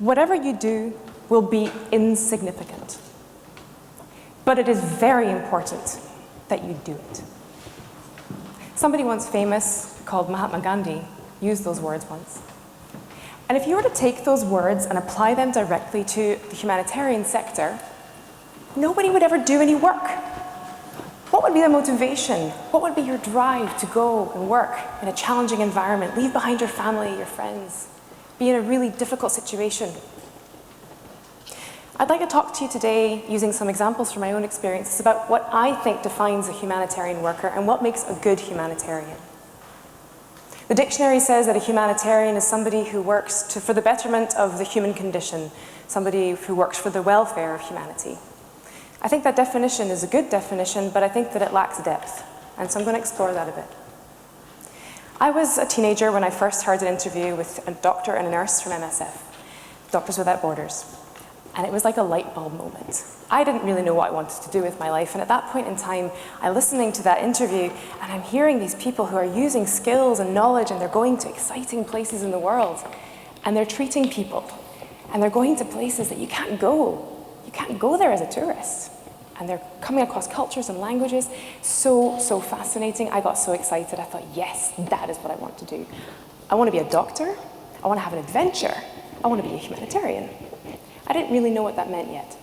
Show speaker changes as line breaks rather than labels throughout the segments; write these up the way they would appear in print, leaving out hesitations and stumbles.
Whatever you do will be insignificant, but it is very important that you do it. Somebody once famous, called Mahatma Gandhi, used those words once. And if you were to take those words and apply them directly to the humanitarian sector, nobody would ever do any work. What would be the motivation? What would be your drive to go and work in a challenging environment, leave behind your family, your friends, be in a really difficult situation? I'd like to talk to you today using some examples from my own experiences about what I think defines a humanitarian worker and what makes a good humanitarian. The dictionary says that a humanitarian is somebody who works for the betterment of the human condition, somebody who works for the welfare of humanity. I think that definition is a good definition, but I think that it lacks depth, and so I'm going to explore that a bit. I was a teenager when I first heard an interview with a doctor and a nurse from MSF, Doctors Without Borders. And it was like a light bulb moment. I didn't really know what I wanted to do with my life, and at that point in time, I'm listening to that interview, and I'm hearing these people who are using skills and knowledge, and they're going to exciting places in the world, and they're treating people, and they're going to places that you can't go. You can't go there as a tourist. And they're coming across cultures and languages. So fascinating. I got so excited. I thought, yes, that is what I want to do. I want to be a doctor. I want to have an adventure. I want to be a humanitarian. I didn't really know what that meant yet.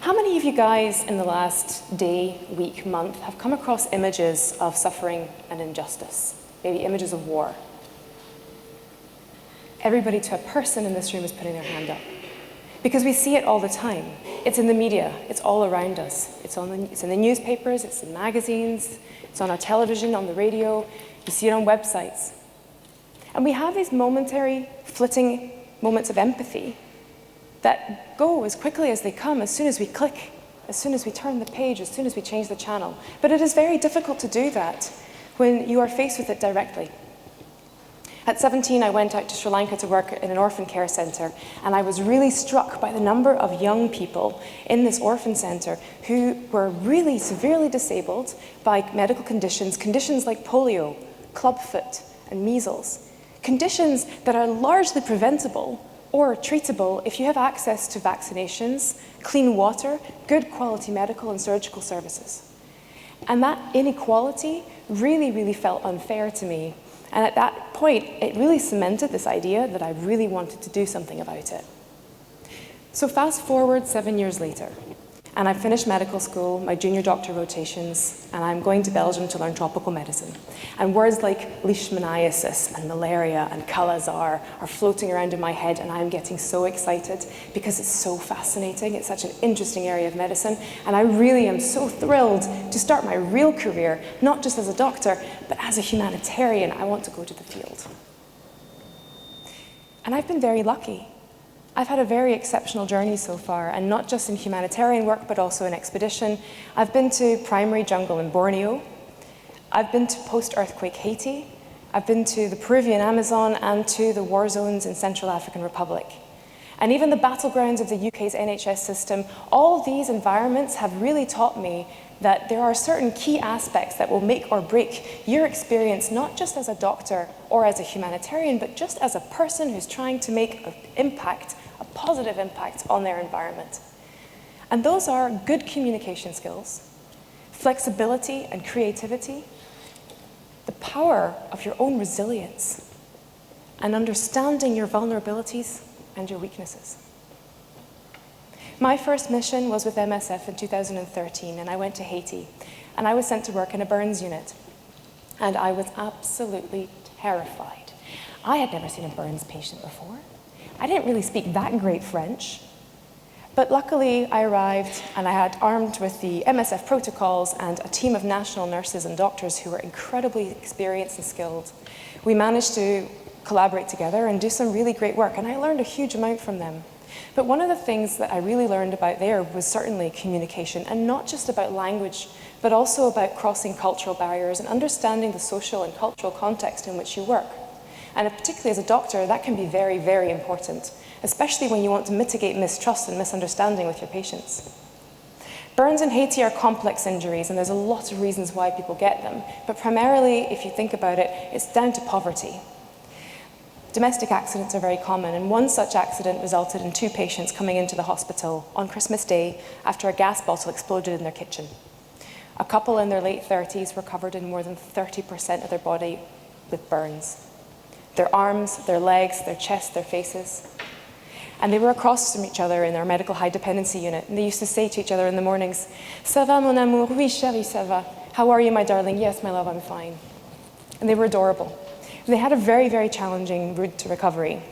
How many of you guys in the last day, week, month have come across images of suffering and injustice? Maybe images of war? Everybody to a person in this room is putting their hand up. Because we see it all the time. It's in the media, it's all around us. It's in the newspapers, it's in magazines, it's on our television, on the radio, you see it on websites. And we have these momentary, flitting moments of empathy that go as quickly as they come, as soon as we click, as soon as we turn the page, as soon as we change the channel. But it is very difficult to do that when you are faced with it directly. At 17, I went out to Sri Lanka to work in an orphan care centre, and I was really struck by the number of young people in this orphan centre who were really severely disabled by medical conditions, conditions like polio, clubfoot, and measles, conditions that are largely preventable or treatable if you have access to vaccinations, clean water, good quality medical and surgical services. And that inequality really felt unfair to me. And at that point, it really cemented this idea that I really wanted to do something about it. So fast forward 7 years later, and I've finished medical school, my junior doctor rotations, and I'm going to Belgium to learn tropical medicine. And words like leishmaniasis and malaria and Kala-Azar are floating around in my head, and I'm getting so excited because it's so fascinating. It's such an interesting area of medicine, and I really am so thrilled to start my real career, not just as a doctor, but as a humanitarian. I want to go to the field. And I've been very lucky. I've had a very exceptional journey so far, and not just in humanitarian work, but also in expedition. I've been to primary jungle in Borneo. I've been to post-earthquake Haiti. I've been to the Peruvian Amazon and to the war zones in Central African Republic. And even the battlegrounds of the UK's NHS system, all these environments have really taught me that there are certain key aspects that will make or break your experience, not just as a doctor or as a humanitarian, but just as a person who's trying to make an impact, a positive impact on their environment. And those are good communication skills, flexibility and creativity, the power of your own resilience, and understanding your vulnerabilities and your weaknesses. My first mission was with MSF in 2013, and I went to Haiti, and I was sent to work in a burns unit. And I was absolutely terrified. I had never seen a burns patient before. I didn't really speak that great French. But luckily, I arrived, and I had armed with the MSF protocols and a team of national nurses and doctors who were incredibly experienced and skilled. We managed to collaborate together and do some really great work, and I learned a huge amount from them. But one of the things that I really learned about there was certainly communication, and not just about language, but also about crossing cultural barriers and understanding the social and cultural context in which you work. And particularly as a doctor, that can be very, very important, especially when you want to mitigate mistrust and misunderstanding with your patients. Burns in Haiti are complex injuries, and there's a lot of reasons why people get them. But primarily, if you think about it, it's down to poverty. Domestic accidents are very common, and one such accident resulted in 2 patients coming into the hospital on Christmas Day after a gas bottle exploded in their kitchen. A couple in their late 30s were covered in more than 30% of their body with burns. Their arms, their legs, their chest, their faces. And they were across from each other in our medical high dependency unit, and they used to say to each other in the mornings, "Ça va, mon amour? Oui, chérie, ça va. How are you, my darling? Yes, my love, I'm fine." And they were adorable. They had a very, very challenging route to recovery.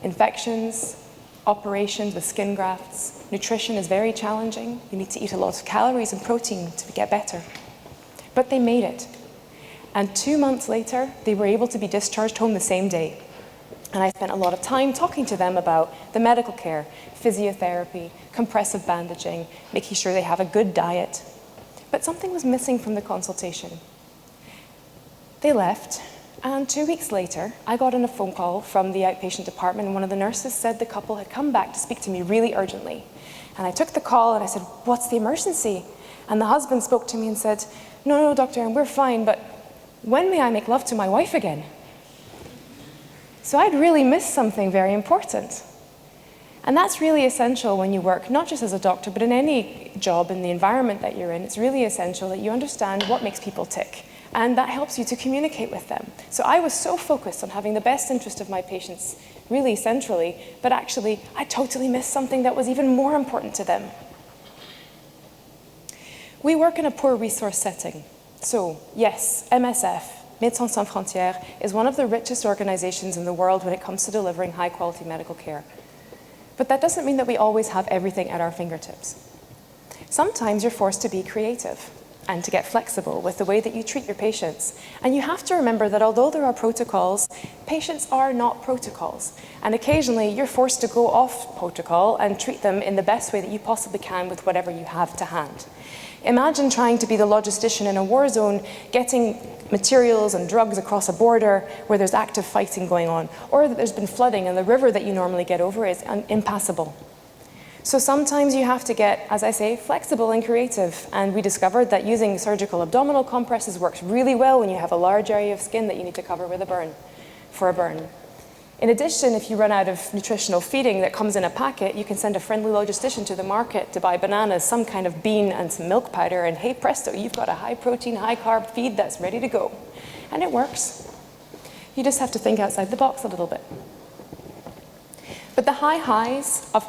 Infections, operations with skin grafts, nutrition is very challenging. You need to eat a lot of calories and protein to get better. But they made it. And 2 months later, they were able to be discharged home the same day. And I spent a lot of time talking to them about the medical care, physiotherapy, compressive bandaging, making sure they have a good diet. But something was missing from the consultation. They left. And 2 weeks later, I got a phone call from the outpatient department, and one of the nurses said the couple had come back to speak to me really urgently. And I took the call and I said, "What's the emergency?" And the husband spoke to me and said, No, doctor, and we're fine, but when may I make love to my wife again?" So I'd really missed something very important. And that's really essential when you work, not just as a doctor, but in any job in the environment that you're in. It's really essential that you understand what makes people tick. And that helps you to communicate with them. So I was so focused on having the best interest of my patients really centrally, but actually I totally missed something that was even more important to them. We work in a poor resource setting. So yes, MSF, Médecins Sans Frontières, is one of the richest organizations in the world when it comes to delivering high quality medical care. But that doesn't mean that we always have everything at our fingertips. Sometimes you're forced to be creative and to get flexible with the way that you treat your patients. And you have to remember that although there are protocols, patients are not protocols. And occasionally you're forced to go off protocol and treat them in the best way that you possibly can with whatever you have to hand. Imagine trying to be the logistician in a war zone, getting materials and drugs across a border where there's active fighting going on, or that there's been flooding and the river that you normally get over is impassable. So sometimes you have to get, as I say, flexible and creative. And we discovered that using surgical abdominal compresses works really well when you have a large area of skin that you need to cover with for a burn. In addition, if you run out of nutritional feeding that comes in a packet, you can send a friendly logistician to the market to buy bananas, some kind of bean and some milk powder, and hey presto, you've got a high protein, high carb feed that's ready to go. And it works. You just have to think outside the box a little bit. But the high highs of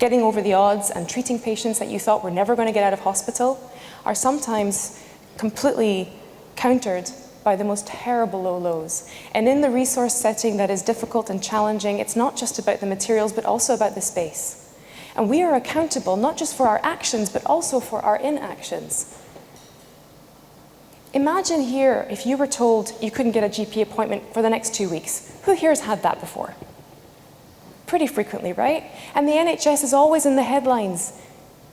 getting over the odds and treating patients that you thought were never going to get out of hospital are sometimes completely countered by the most terrible low lows. And in the resource setting that is difficult and challenging, it's not just about the materials, but also about the space. And we are accountable not just for our actions, but also for our inactions. Imagine here if you were told you couldn't get a GP appointment for the next 2 weeks. Who here has had that before? Pretty frequently, right? And the NHS is always in the headlines,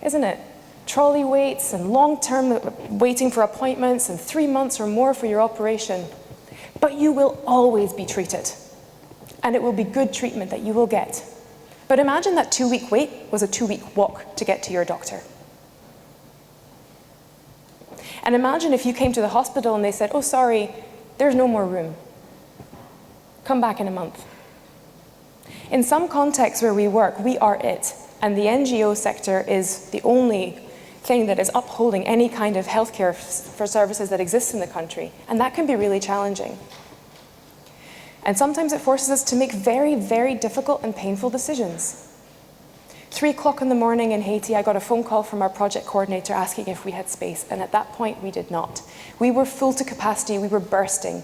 isn't it? Trolley waits and long-term waiting for appointments and 3 months or more for your operation. But you will always be treated. And it will be good treatment that you will get. But imagine that 2-week wait was a 2-week walk to get to your doctor. And imagine if you came to the hospital and they said, "Oh, sorry, there's no more room. Come back in a month." In some contexts where we work, we are it, and the NGO sector is the only thing that is upholding any kind of healthcare for services that exist in the country, and that can be really challenging. And sometimes it forces us to make very, very difficult and painful decisions. 3 o'clock in the morning in Haiti, I got a phone call from our project coordinator asking if we had space, and at that point we did not. We were full to capacity, we were bursting.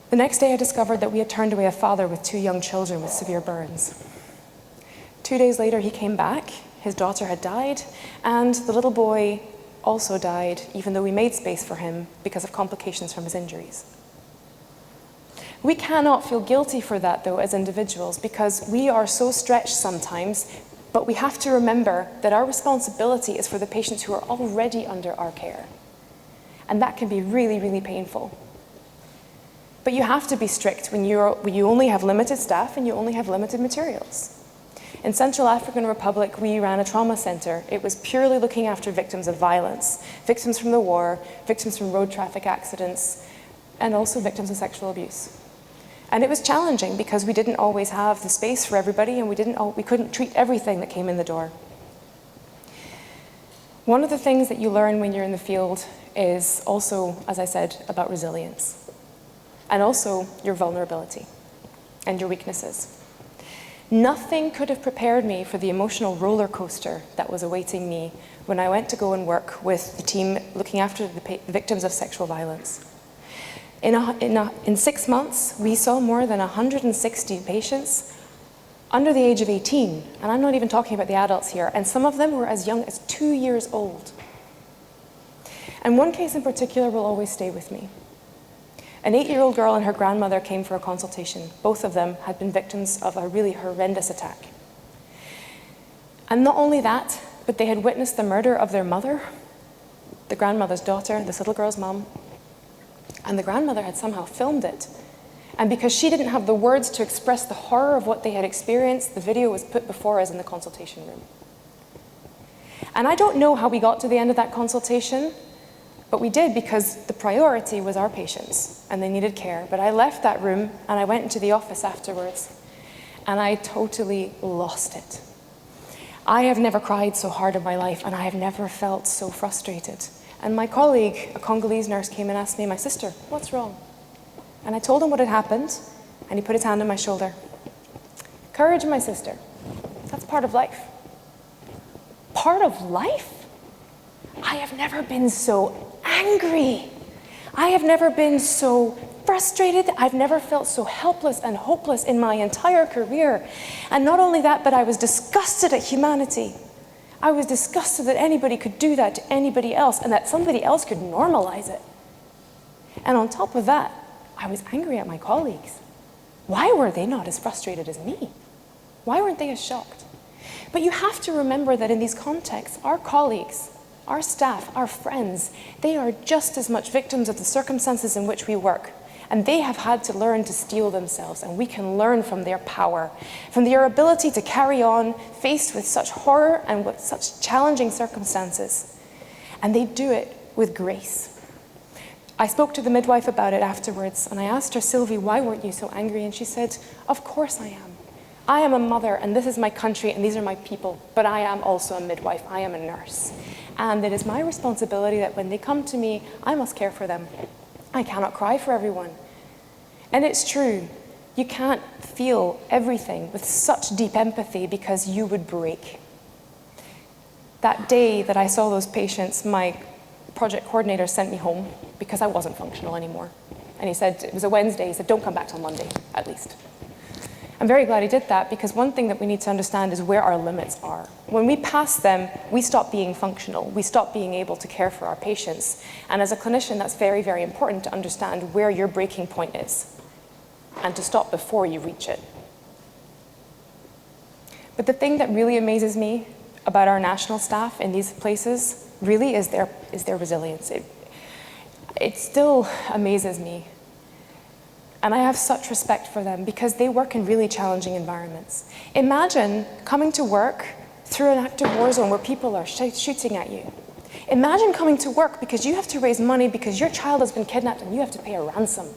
The next day I discovered that we had turned away a father with 2 young children with severe burns. 2 days later he came back, his daughter had died, and the little boy also died, even though we made space for him because of complications from his injuries. We cannot feel guilty for that though as individuals, because we are so stretched sometimes, but we have to remember that our responsibility is for the patients who are already under our care. And that can be really, really painful. But you have to be strict when you only have limited staff and you only have limited materials. In Central African Republic, we ran a trauma center. It was purely looking after victims of violence, victims from the war, victims from road traffic accidents, and also victims of sexual abuse. And it was challenging because we didn't always have the space for everybody, and we couldn't treat everything that came in the door. One of the things that you learn when you're in the field is also, as I said, about resilience, and also your vulnerability and your weaknesses. Nothing could have prepared me for the emotional roller coaster that was awaiting me when I went to go and work with the team looking after the victims of sexual violence. In 6 months, we saw more than 160 patients under the age of 18, and I'm not even talking about the adults here, and some of them were as young as 2 years old. And one case in particular will always stay with me. An 8-year-old girl and her grandmother came for a consultation. Both of them had been victims of a really horrendous attack. And not only that, but they had witnessed the murder of their mother, the grandmother's daughter, this little girl's mum, and the grandmother had somehow filmed it. And because she didn't have the words to express the horror of what they had experienced, the video was put before us in the consultation room. And I don't know how we got to the end of that consultation, but we did because the priority was our patients and they needed care. But I left that room and I went into the office afterwards and I totally lost it. I have never cried so hard in my life and I have never felt so frustrated. And my colleague, a Congolese nurse, came and asked me, "My sister, what's wrong?" And I told him what had happened and he put his hand on my shoulder. "Courage, my sister. That's part of life." Part of life? I have never been so angry. I have never been so frustrated. I've never felt so helpless and hopeless in my entire career. And not only that, but I was disgusted at humanity. I was disgusted that anybody could do that to anybody else and that somebody else could normalize it. And on top of that, I was angry at my colleagues. Why were they not as frustrated as me? Why weren't they as shocked? But you have to remember that in these contexts, our colleagues, our staff, our friends, they are just as much victims of the circumstances in which we work. And they have had to learn to steel themselves, and we can learn from their power, from their ability to carry on faced with such horror and with such challenging circumstances. And they do it with grace. I spoke to the midwife about it afterwards, and I asked her, "Sylvie, why weren't you so angry?" And she said, "Of course I am. I am a mother, and this is my country, and these are my people, but I am also a midwife. I am a nurse. And it is my responsibility that when they come to me, I must care for them. I cannot cry for everyone." And it's true. You can't feel everything with such deep empathy because you would break. That day that I saw those patients, my project coordinator sent me home because I wasn't functional anymore. And he said, it was a Wednesday, he said, "Don't come back till Monday, at least." I'm very glad he did that because one thing that we need to understand is where our limits are. When we pass them, we stop being functional. We stop being able to care for our patients. And as a clinician, that's very, very important to understand where your breaking point is and to stop before you reach it. But the thing that really amazes me about our national staff in these places really is their resilience. It still amazes me. And I have such respect for them because they work in really challenging environments. Imagine coming to work through an active war zone where people are shooting at you. Imagine coming to work because you have to raise money because your child has been kidnapped and you have to pay a ransom.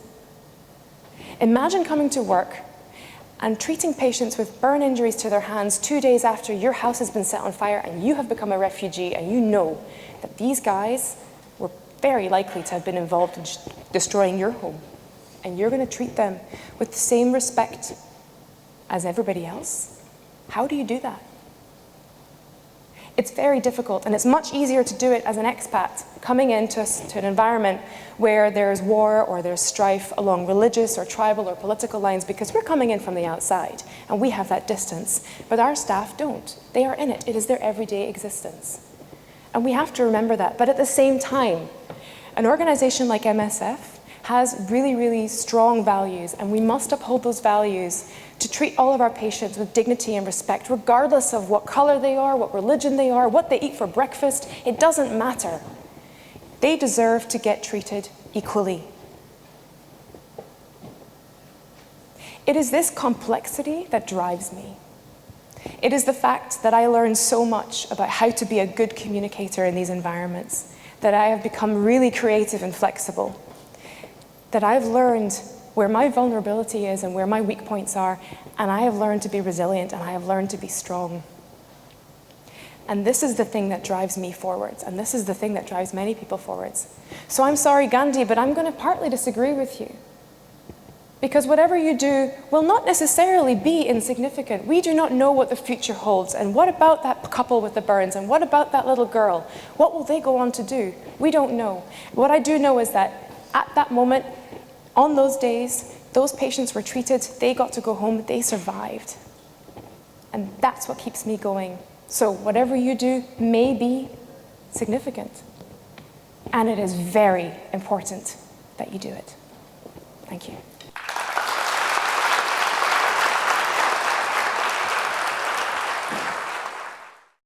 Imagine coming to work and treating patients with burn injuries to their hands 2 days after your house has been set on fire and you have become a refugee and you know that these guys were very likely to have been involved in destroying your home. And you're going to treat them with the same respect as everybody else? How do you do that? It's very difficult, and it's much easier to do it as an expat, coming into an environment where there's war or there's strife along religious or tribal or political lines, because we're coming in from the outside, and we have that distance. But our staff don't. They are in it. It is their everyday existence. And we have to remember that. But at the same time, an organization like MSF has really, really strong values, and we must uphold those values to treat all of our patients with dignity and respect, regardless of what color they are, what religion they are, what they eat for breakfast. It doesn't matter. They deserve to get treated equally. It is this complexity that drives me. It is the fact that I learned so much about how to be a good communicator in these environments, that I have become really creative and flexible, that I've learned where my vulnerability is and where my weak points are, and I have learned to be resilient and I have learned to be strong. And this is the thing that drives me forwards, and this is the thing that drives many people forwards. So I'm sorry, Gandhi, but I'm going to partly disagree with you. Because whatever you do will not necessarily be insignificant. We do not know what the future holds. And what about that couple with the burns? And what about that little girl? What will they go on to do? We don't know. What I do know is that at that moment, on those days, those patients were treated, they got to go home, they survived. And that's what keeps me going. So whatever you do may be significant. And it is very important that you do it. Thank you.